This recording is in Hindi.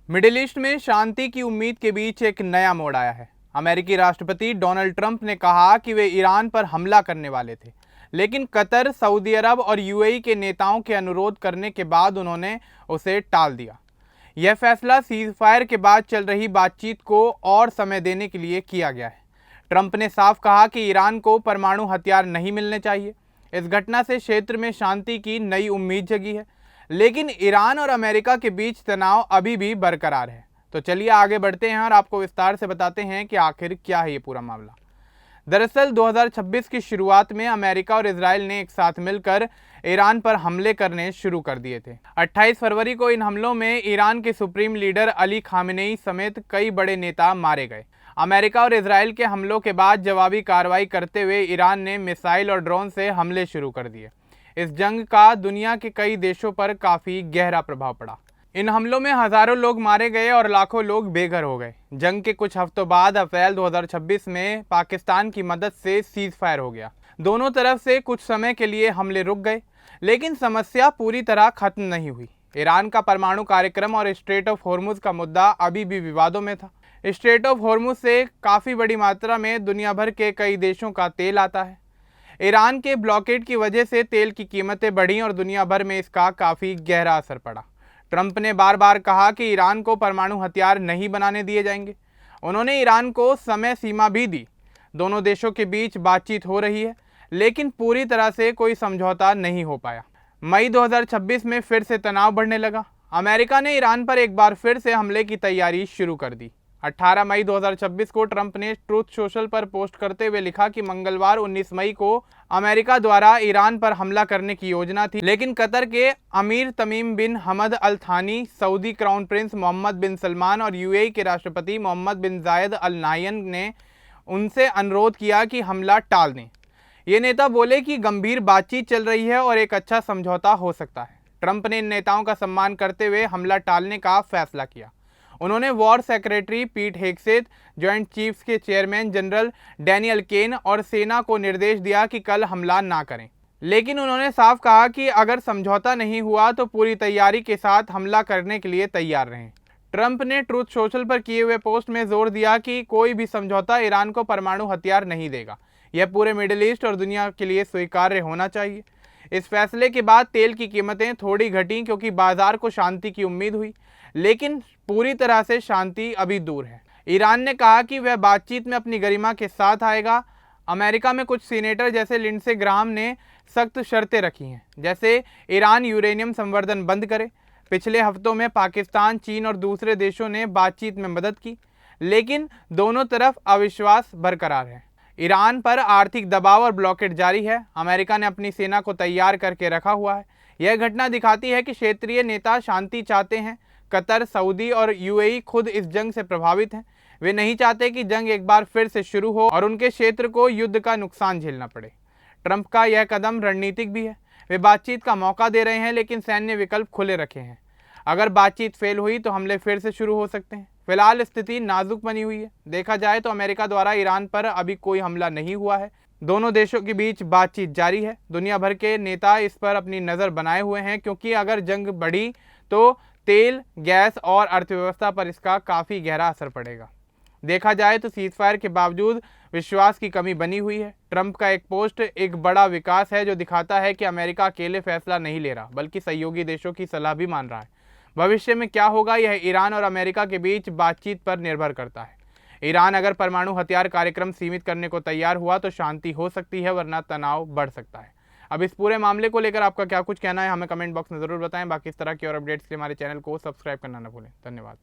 मिडिल ईस्ट में शांति की उम्मीद के बीच एक नया मोड़ आया है। अमेरिकी राष्ट्रपति डोनाल्ड ट्रंप ने कहा कि वे ईरान पर हमला करने वाले थे, लेकिन कतर, सऊदी अरब और यूएई के नेताओं के अनुरोध करने के बाद उन्होंने उसे टाल दिया। यह फैसला सीज़फायर के बाद चल रही बातचीत को और समय देने के लिए किया गया है। ट्रंप ने साफ कहा कि ईरान को परमाणु हथियार नहीं मिलने चाहिए। इस घटना से क्षेत्र में शांति की नई उम्मीद जगी है, लेकिन ईरान और अमेरिका के बीच तनाव अभी भी बरकरार है। तो चलिए आगे बढ़ते हैं और आपको विस्तार से बताते हैं कि आखिर क्या है ये पूरा मामला। दरअसल 2026 की शुरुआत में अमेरिका और इजराइल ने एक साथ मिलकर ईरान पर हमले करने शुरू कर दिए थे। 28 फरवरी को इन हमलों में ईरान के सुप्रीम लीडर अली खामेनेई समेत कई बड़े नेता मारे गए। अमेरिका और इजराइल के हमलों के बाद जवाबी कार्रवाई करते हुए ईरान ने मिसाइल और ड्रोन से हमले शुरू कर दिए। इस जंग का दुनिया के कई देशों पर काफ़ी गहरा प्रभाव पड़ा। इन हमलों में हज़ारों लोग मारे गए और लाखों लोग बेघर हो गए। जंग के कुछ हफ्तों बाद अप्रैल 2026 में पाकिस्तान की मदद से सीज़फायर हो गया। दोनों तरफ से कुछ समय के लिए हमले रुक गए, लेकिन समस्या पूरी तरह खत्म नहीं हुई। ईरान का परमाणु कार्यक्रम और स्ट्रेट ऑफ हॉर्मुज का मुद्दा अभी भी विवादों में था। स्ट्रेट ऑफ हॉर्मुज से काफ़ी बड़ी मात्रा में दुनिया भर के कई देशों का तेल आता है। ईरान के ब्लॉकेड की वजह से तेल की कीमतें बढ़ीं और दुनिया भर में इसका काफ़ी गहरा असर पड़ा। ट्रंप ने बार बार कहा कि ईरान को परमाणु हथियार नहीं बनाने दिए जाएंगे। उन्होंने ईरान को समय सीमा भी दी। दोनों देशों के बीच बातचीत हो रही है, लेकिन पूरी तरह से कोई समझौता नहीं हो पाया। मई 2026 में फिर से तनाव बढ़ने लगा। अमेरिका ने ईरान पर एक बार फिर से हमले की तैयारी शुरू कर दी। 18 मई 2026 को ट्रंप ने ट्रूथ सोशल पर पोस्ट करते हुए लिखा कि मंगलवार 19 मई को अमेरिका द्वारा ईरान पर हमला करने की योजना थी, लेकिन कतर के अमीर तमीम बिन हमद अल थानी, सऊदी क्राउन प्रिंस मोहम्मद बिन सलमान और यूएई के राष्ट्रपति मोहम्मद बिन जायद अल नाहयान ने उनसे अनुरोध किया कि हमला टाल दें। ये नेता बोले कि गंभीर बातचीत चल रही है और एक अच्छा समझौता हो सकता है। ट्रंप ने इन नेताओं का सम्मान करते हुए हमला टालने का फैसला किया। उन्होंने war secretary Pete Hegseth, joint chiefs के चेयरमैन जनरल डैनियल केन और सेना को निर्देश दिया कि कल हमला ना करें, लेकिन उन्होंने साफ कहा कि अगर समझौता नहीं हुआ तो पूरी तैयारी के साथ हमला करने के लिए तैयार रहें। ट्रंप ने ट्रूथ सोशल पर किए हुए पोस्ट में जोर दिया कि कोई भी समझौता ईरान को परमाणु हथियार नहीं देगा। यह पूरे मिडिल ईस्ट और दुनिया के लिए स्वीकार्य होना चाहिए। इस फैसले के बाद तेल की कीमतें थोड़ी घटी क्योंकि बाजार को शांति की उम्मीद हुई, लेकिन पूरी तरह से शांति अभी दूर है। ईरान ने कहा कि वह बातचीत में अपनी गरिमा के साथ आएगा। अमेरिका में कुछ सीनेटर जैसे लिंडसे ग्राहम ने सख्त शर्तें रखी हैं, जैसे ईरान यूरेनियम संवर्धन बंद करे। पिछले हफ्तों में पाकिस्तान, चीन और दूसरे देशों ने बातचीत में मदद की, लेकिन दोनों तरफ अविश्वास बरकरार है। ईरान पर आर्थिक दबाव और ब्लॉकेट जारी है। अमेरिका ने अपनी सेना को तैयार करके रखा हुआ है। यह घटना दिखाती है कि क्षेत्रीय नेता शांति चाहते हैं। कतर, सऊदी और यूएई खुद इस जंग से प्रभावित हैं। वे नहीं चाहते कि जंग एक बार फिर से शुरू हो और उनके क्षेत्र को युद्ध का नुकसान झेलना पड़े। ट्रंप का यह कदम रणनीतिक भी है। वे बातचीत का मौका दे रहे हैं, लेकिन सैन्य विकल्प खुले रखे हैं। अगर बातचीत फेल हुई तो हमले फिर से शुरू हो सकते हैं। फिलहाल स्थिति नाजुक बनी हुई है। देखा जाए तो अमेरिका द्वारा ईरान पर अभी कोई हमला नहीं हुआ है। दोनों देशों के बीच बातचीत जारी है। दुनिया भर के नेता इस पर अपनी नज़र बनाए हुए हैं, क्योंकि अगर जंग बढ़ी तो तेल, गैस और अर्थव्यवस्था पर इसका काफ़ी गहरा असर पड़ेगा। देखा जाए तो सीज़फायर के बावजूद विश्वास की कमी बनी हुई है। ट्रंप का एक पोस्ट एक बड़ा विकास है जो दिखाता है कि अमेरिका अकेले फैसला नहीं ले रहा, बल्कि सहयोगी देशों की सलाह भी मान रहा है। भविष्य में क्या होगा यह ईरान और अमेरिका के बीच बातचीत पर निर्भर करता है। ईरान अगर परमाणु हथियार कार्यक्रम सीमित करने को तैयार हुआ तो शांति हो सकती है, वरना तनाव बढ़ सकता है। अब इस पूरे मामले को लेकर आपका क्या कुछ कहना है, हमें कमेंट बॉक्स में ज़रूर बताएं। बाकी इस तरह की और अपडेट्स के लिए हमारे चैनल को सब्सक्राइब करना न भूलें। धन्यवाद।